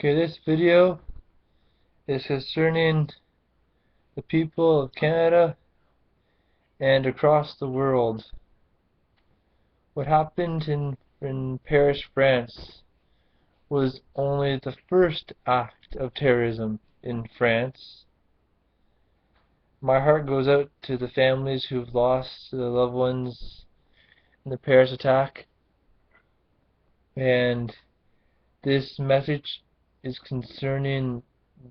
Okay, this video is concerning the people of Canada and across the world. What happened in Paris, France was only the first act of terrorism in France. My heart goes out to the families who've lost their loved ones in the Paris attack, and this message is concerning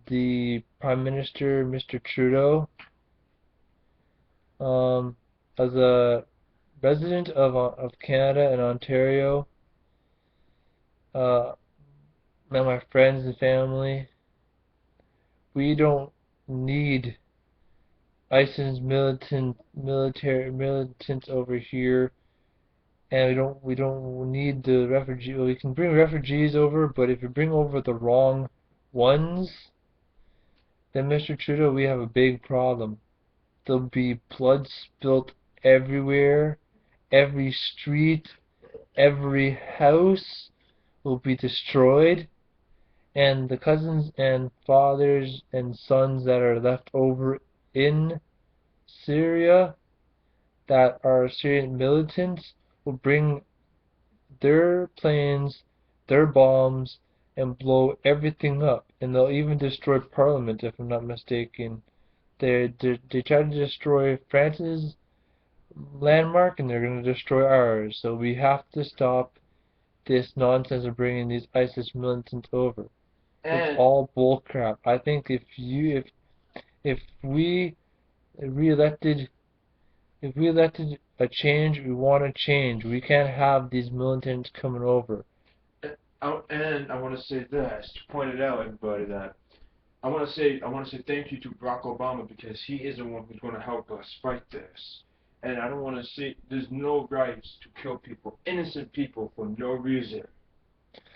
the Prime Minister, Mr. Trudeau. As a resident of Canada and Ontario, and my friends and family, we don't need ISIS militants over here, and we don't need the refugee. Well, we can bring refugees over, but if you bring over the wrong ones, then Mr. Trudeau, we have a big problem. There'll be blood spilt everywhere. Every street, every house will be destroyed, and the cousins and fathers and sons that are left over in Syria that are Syrian militants will bring their planes, their bombs, and blow everything up, and they'll even destroy Parliament, if I'm not mistaken. They tried to destroy France's landmark, and they're going to destroy ours. So we have to stop this nonsense of bringing these ISIS militants over. It's all bullcrap. I think if we re-elected a change, we want to change. We can't have these militants coming over. And I want to say this to point it out, everybody, that I want to say thank you to Barack Obama, because he is the one who's going to help us fight this. And I don't want to say there's no rights to kill people, innocent people, for no reason.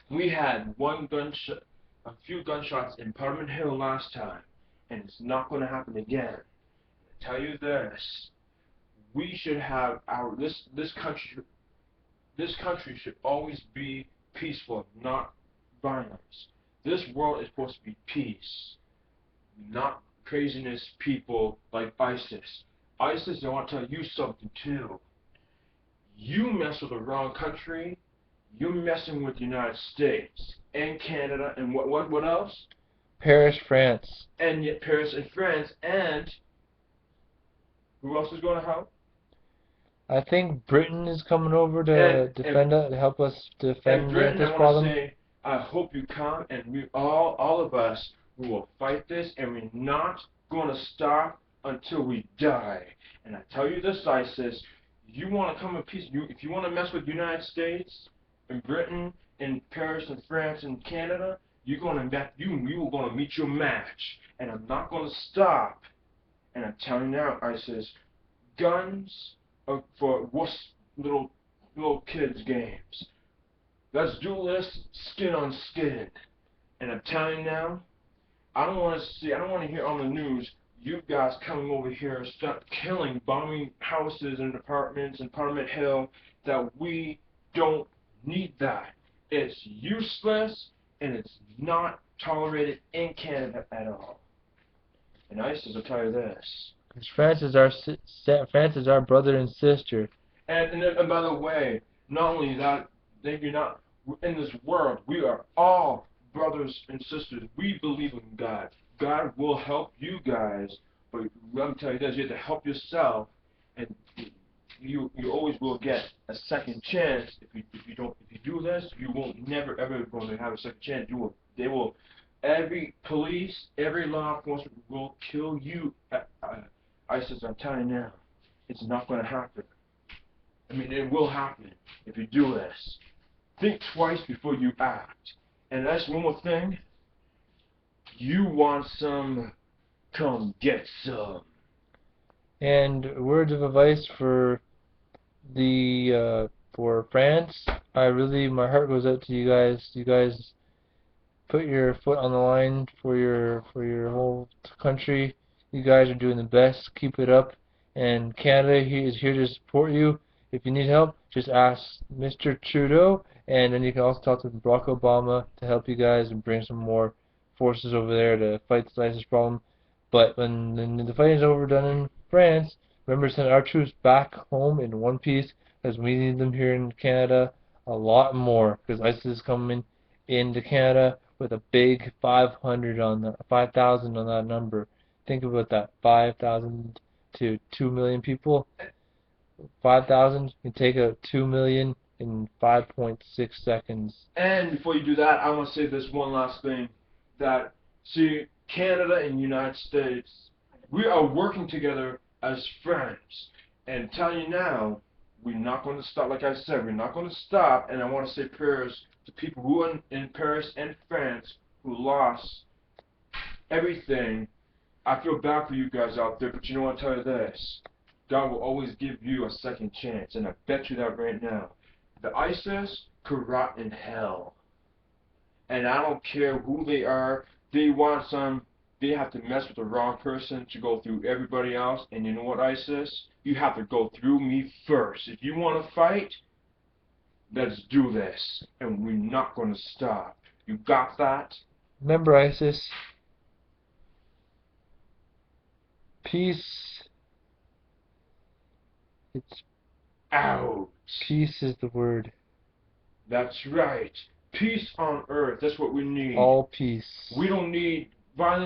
We had a few gunshots in Parliament Hill last time, and it's not going to happen again. I tell you this: we should have this country should always be peaceful, not violence. This world is supposed to be peace, not craziness people like ISIS. ISIS, I want to tell you something too. You mess with the wrong country, you're messing with the United States and Canada and what else? Paris, France. And yet Paris and France, and who else is going to help? I think Britain is coming over to to help us defend Britain, this I problem. want to say, I hope you come, and we all of us, we will fight this, and we're not going to stop until we die. And I tell you this, ISIS, you want to come in peace. If you want to mess with the United States and Britain and Paris and France and Canada, you are going to meet your match. And I'm not going to stop. And I'm telling you now, ISIS, guns are for little kids' games. Let's do this skin on skin. And I'm telling you now, I don't want to hear on the news you guys coming over here and start killing, bombing houses and apartments in Parliament Hill. That we don't need that. It's useless, and it's not tolerated in Canada at all. And ISIS will tell you this. Because France is our brother and sister. And by the way, not only that, you're not in this world. We are all brothers and sisters. We believe in God. God will help you guys, but let me tell you this: you have to help yourself, and you always will get a second chance. If you do this, you won't never ever going to have a second chance. Every police, every law enforcement will kill you. ISIS, I'm telling you now, it's not going to happen. I mean, it will happen if you do this. Think twice before you act. And that's one more thing. You want some, come get some. And words of advice for France. My heart goes out to you guys. You guys put your foot on the line for your whole country. You guys are doing the best. Keep it up. And Canada is here to support you. If you need help, just ask Mr. Trudeau, and then you can also talk to Barack Obama to help you guys and bring some more forces over there to fight the ISIS problem. But when the fighting is over done in France, remember to send our troops back home in one piece, because we need them here in Canada a lot more, because ISIS is coming into Canada with a big 500 on the 5,000 on that number. Think about that, 5,000 to 2 million people. 5,000 can take out 2 million in 5.6 seconds. And before you do that, I want to say this one last thing. That, see, Canada and United States, we are working together as friends. And telling you now, we're not going to stop. Like I said, we're not going to stop. And I want to say prayers to people who are in Paris and France who lost everything. I feel bad for you guys out there, but you know what, I'll tell you this. God will always give you a second chance, and I bet you that right now. The ISIS could rot in hell. And I don't care who they are. They want some, they have to mess with the wrong person to go through everybody else. And you know what, ISIS? You have to go through me first. If you want to fight, let's do this. And we're not going to stop. You got that? Remember, ISIS, peace. It's Out. peace is the word. That's right. Peace on earth. That's what we need. All peace. We don't need violence